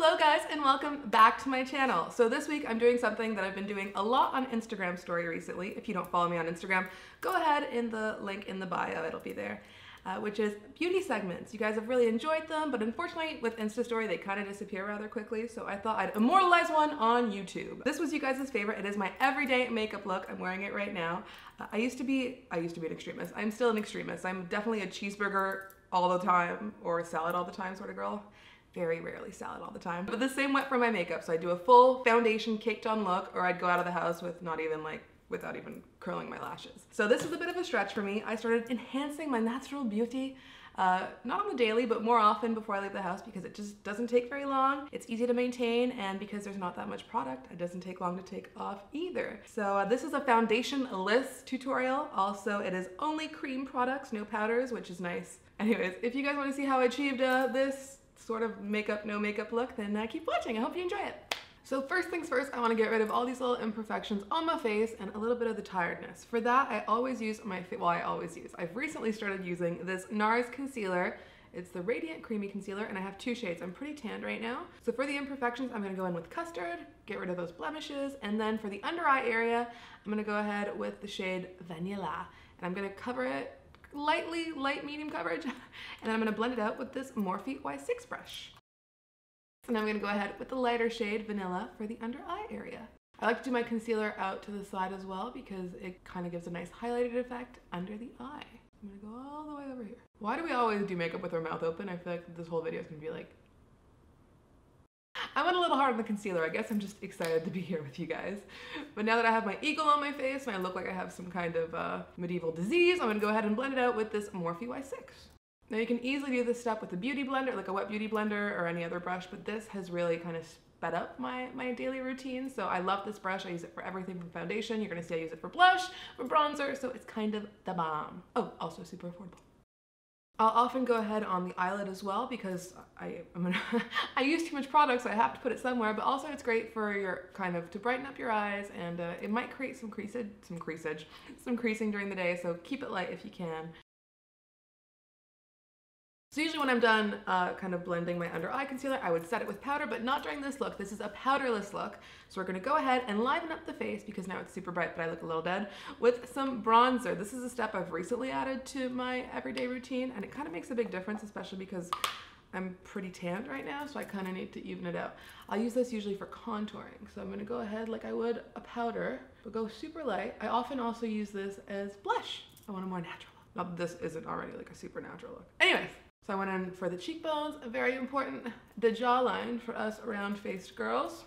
Hello guys and welcome back to my channel. So this week I'm doing something that I've been doing a lot on Instagram story recently. If you don't follow me on Instagram, go ahead in the link in the bio, it'll be there. Which is beauty segments. You guys have really enjoyed them, but unfortunately with Insta story they kind of disappear rather quickly, so I thought I'd immortalize one on YouTube. This was you guys' favorite. It is my everyday makeup look. I'm wearing it right now. I used to be an extremist. I'm still an extremist. I'm definitely a cheeseburger all the time or salad all the time sort of girl. Very rarely salad all the time. But the same went for my makeup. So I'd do a full foundation caked on look, or I'd go out of the house with without even curling my lashes. So this is a bit of a stretch for me. I started enhancing my natural beauty, not on the daily, but more often before I leave the house because it just doesn't take very long. It's easy to maintain, and because there's not that much product, it doesn't take long to take off either. So this is a foundation-less tutorial. Also, it is only cream products, no powders, which is nice. Anyways, if you guys want to see how I achieved this sort of makeup, no makeup look, then keep watching. I hope you enjoy it. So first things first, I want to get rid of all these little imperfections on my face and a little bit of the tiredness. For that, I always use I've recently started using this NARS concealer. It's the Radiant Creamy Concealer, and I have two shades. I'm pretty tanned right now. So for the imperfections, I'm gonna go in with Custard, get rid of those blemishes, and then for the under eye area, I'm gonna go ahead with the shade Vanilla, and I'm gonna cover it lightly, light medium coverage, and then I'm gonna blend it out with this Morphe Y6 brush. And I'm gonna go ahead with the lighter shade Vanilla for the under eye area. I like to do my concealer out to the side as well because it kind of gives a nice highlighted effect under the eye. I'm gonna go all the way over here. Why do we always do makeup with our mouth open? I feel like this whole video is gonna be like... I went a little hard on the concealer. I guess I'm just excited to be here with you guys. But now that I have my eagle on my face and I look like I have some kind of medieval disease, I'm gonna go ahead and blend it out with this Morphe Y6. Now you can easily do this step with a beauty blender, like a wet beauty blender or any other brush, but this has really kind of sped up my daily routine. So I love this brush. I use it for everything from foundation. You're gonna see I use it for blush, for bronzer, so it's kind of the bomb. Oh, also super affordable. I'll often go ahead on the eyelid as well because I use too much product, so I have to put it somewhere, but also it's great for your to brighten up your eyes, and it might create some creasing during the day, so keep it light if you can. So usually when I'm done kind of blending my under eye concealer, I would set it with powder, but not during this look. This is a powderless look. So we're gonna go ahead and liven up the face because now it's super bright, but I look a little dead, with some bronzer. This is a step I've recently added to my everyday routine, and it kind of makes a big difference, especially because I'm pretty tanned right now, so I kind of need to even it out. I'll use this usually for contouring. So I'm gonna go ahead like I would a powder, but go super light. I often also use this as blush. I want a more natural look. Not that this isn't already like a super natural look. Anyways. So I went in for the cheekbones, very important, the jawline for us round-faced girls.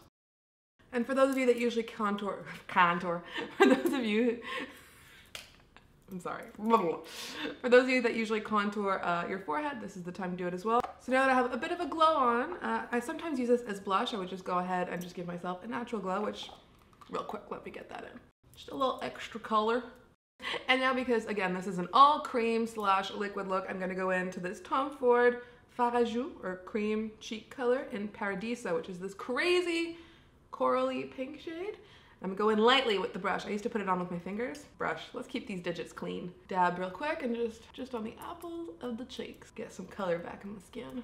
And for those of you that usually contour, for those of you, I'm sorry, for those of you that usually contour your forehead, this is the time to do it as well. So now that I have a bit of a glow on, I sometimes use this as blush. I would just go ahead and just give myself a natural glow, which, real quick, let me get that in. Just a little extra color. And now because, again, this is an all cream / liquid look, I'm going to go into this Tom Ford Farajou, or cream cheek color in Paradiso, which is this crazy corally pink shade. I'm going to go in lightly with the brush. I used to put it on with my fingers. Brush. Let's keep these digits clean. Dab real quick and just on the apples of the cheeks. Get some color back in the skin.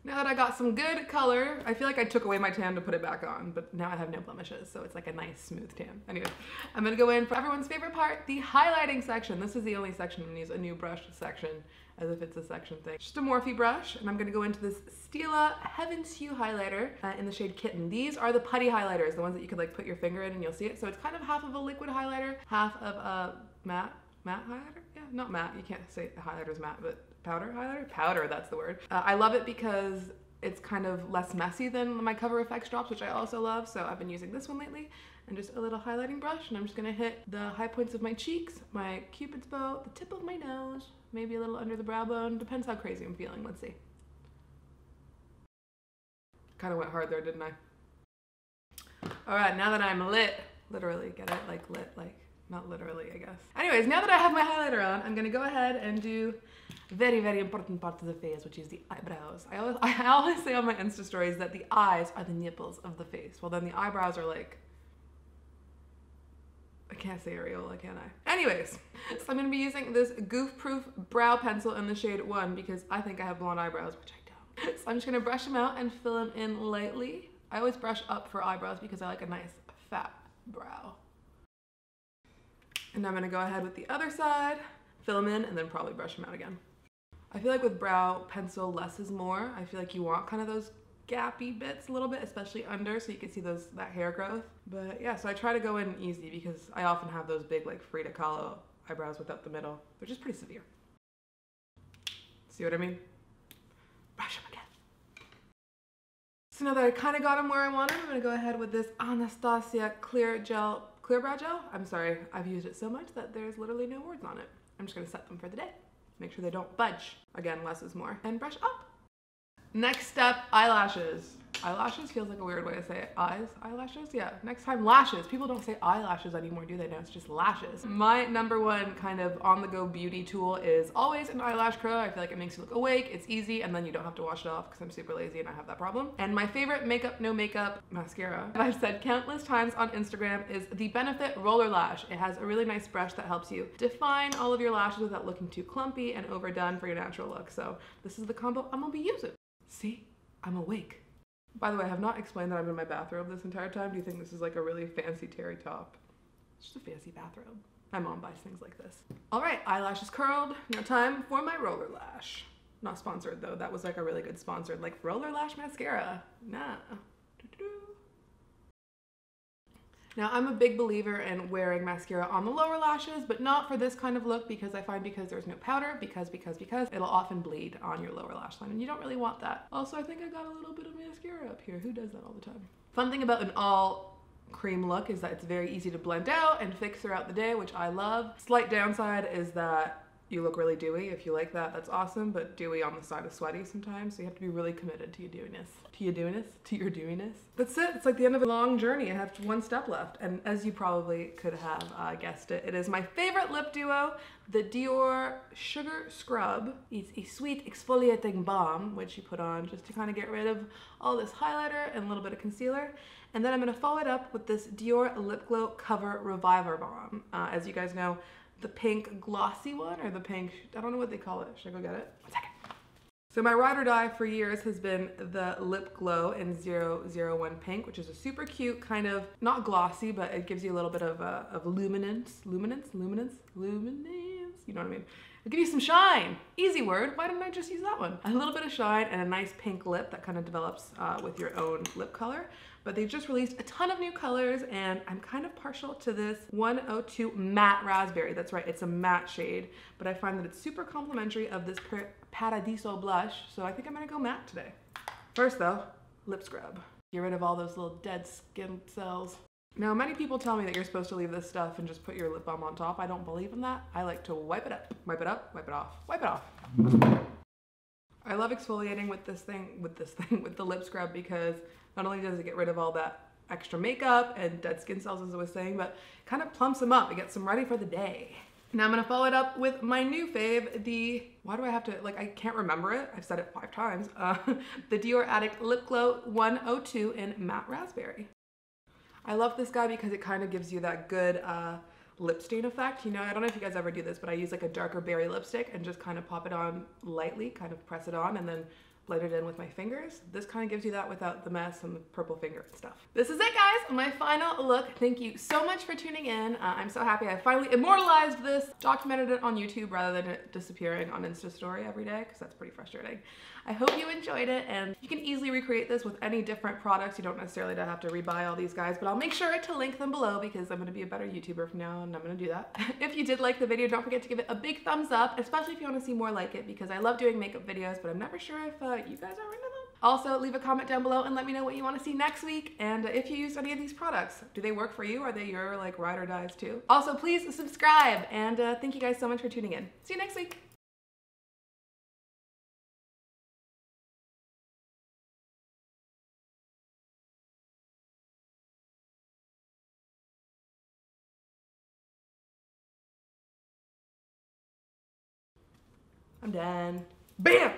Now that I got some good color, I feel like I took away my tan to put it back on, but now I have no blemishes, so it's like a nice smooth tan. Anyway, I'm gonna go in for everyone's favorite part, the highlighting section. This is the only section I'm gonna use a new brush section, as if it's a section thing. Just a Morphe brush, and I'm gonna go into this Stila Heaven's Hue highlighter in the shade Kitten. These are the putty highlighters, the ones that you could like put your finger in and you'll see it. So it's kind of half of a liquid highlighter, half of a matte highlighter? Yeah, not matte, you can't say highlighter's matte, but powder highlighter? Powder, that's the word. I love it because it's kind of less messy than my Cover FX drops, which I also love, so I've been using this one lately. And just a little highlighting brush, and I'm just gonna hit the high points of my cheeks, my cupid's bow, the tip of my nose, maybe a little under the brow bone, depends how crazy I'm feeling, let's see. Kinda went hard there, didn't I? Alright, now that I'm lit, literally, get it? Like lit, like, not literally, I guess. Anyways, now that I have my highlighter on, I'm gonna go ahead and do very, very important part of the face, which is the eyebrows. I always say on my Insta stories that the eyes are the nipples of the face. Well, then the eyebrows are like, I can't say areola, can I? Anyways, so I'm gonna be using this goof-proof brow pencil in the shade 1 because I think I have blonde eyebrows, which I don't. So I'm just gonna brush them out and fill them in lightly. I always brush up for eyebrows because I like a nice fat brow. And now I'm gonna go ahead with the other side, fill them in, and then probably brush them out again. I feel like with brow pencil, less is more. I feel like you want kind of those gappy bits a little bit, especially under, so you can see that hair growth. But yeah, so I try to go in easy because I often have those big like Frida Kahlo eyebrows without the middle. They're just pretty severe. See what I mean? Brush them again. So now that I kind of got them where I want them, I'm gonna go ahead with this Anastasia Clear Brow Gel. I'm sorry, I've used it so much that there's literally no words on it. I'm just gonna set them for the day. Make sure they don't budge. Again, less is more. And brush up. Next step, eyelashes. Eyelashes feels like a weird way to say it. Eyelashes? Yeah. Next time, lashes. People don't say eyelashes anymore, do they? No, it's just lashes. My number one kind of on-the-go beauty tool is always an eyelash curler. I feel like it makes you look awake, it's easy, and then you don't have to wash it off because I'm super lazy and I have that problem. And my favorite makeup, no makeup mascara, and I've said countless times on Instagram, is the Benefit Roller Lash. It has a really nice brush that helps you define all of your lashes without looking too clumpy and overdone for your natural look. So this is the combo I'm gonna be using. See? I'm awake. By the way, I have not explained that I'm in my bathrobe this entire time. Do you think this is like a really fancy terry top? It's just a fancy bathrobe. My mom buys things like this. All right, eyelashes curled. Now time for my roller lash. Not sponsored though. That was like a really good sponsored, like roller lash mascara. Nah. Now I'm a big believer in wearing mascara on the lower lashes, but not for this kind of look because I find because there's no powder, because it'll often bleed on your lower lash line and you don't really want that. Also, I think I got a little bit of mascara up here. Who does that all the time? Fun thing about an all cream look is that it's very easy to blend out and fix throughout the day, which I love. Slight downside is that you look really dewy. If you like that, that's awesome, but dewy on the side of sweaty sometimes, so you have to be really committed to your dewiness. To your dewiness. That's it. It's like the end of a long journey. I have one step left, and as you probably could have guessed it, it is my favorite lip duo, the Dior Sugar Scrub. It's a sweet exfoliating balm, which you put on just to kind of get rid of all this highlighter and a little bit of concealer. And then I'm gonna follow it up with this Dior Lip Glow Cover Reviver Balm. As you guys know, the pink glossy one, or the pink, I don't know what they call it. Should I go get it? 1 second. So my ride or die for years has been the Lip Glow in 001 Pink, which is a super cute kind of, not glossy, but it gives you a little bit of luminance, you know what I mean? It'll give you some shine. Easy word. Why didn't I just use that one? A little bit of shine and a nice pink lip that kind of develops with your own lip color. But they've just released a ton of new colors and I'm kind of partial to this 102 Matte Raspberry. That's right, it's a matte shade, but I find that it's super complimentary of this Paradiso blush, so I think I'm gonna go matte today. First though, lip scrub. Get rid of all those little dead skin cells. Now, many people tell me that you're supposed to leave this stuff and just put your lip balm on top. I don't believe in that. I like to wipe it up, wipe it up, wipe it off, wipe it off. I love exfoliating with the lip scrub because not only does it get rid of all that extra makeup and dead skin cells, as I was saying, but kind of plumps them up. It gets them ready for the day. Now I'm gonna follow it up with my new fave, why do I have to, like, I can't remember it. I've said it 5 times. The Dior Addict Lip Glow 102 in Matte Raspberry. I love this guy because it kind of gives you that good lip stain effect. You know, I don't know if you guys ever do this, but I use like a darker berry lipstick and just kind of pop it on lightly, kind of press it on and then blend it in with my fingers. This kind of gives you that without the mess and the purple finger and stuff. This is it, guys, my final look. Thank you so much for tuning in. I'm so happy I finally immortalized this, documented it on YouTube rather than it disappearing on Insta story every day, because that's pretty frustrating. I hope you enjoyed it, and you can easily recreate this with any different products. You don't necessarily have to rebuy all these guys, but I'll make sure to link them below because I'm gonna be a better YouTuber from now on and I'm gonna do that. If you did like the video, don't forget to give it a big thumbs up, especially if you wanna see more like it, because I love doing makeup videos, but I'm never sure if you guys are into them. Also, leave a comment down below and let me know what you wanna see next week, and if you use any of these products. Do they work for you? Are they your like ride or dies too? Also, please subscribe, and thank you guys so much for tuning in. See you next week. I'm done. Bam!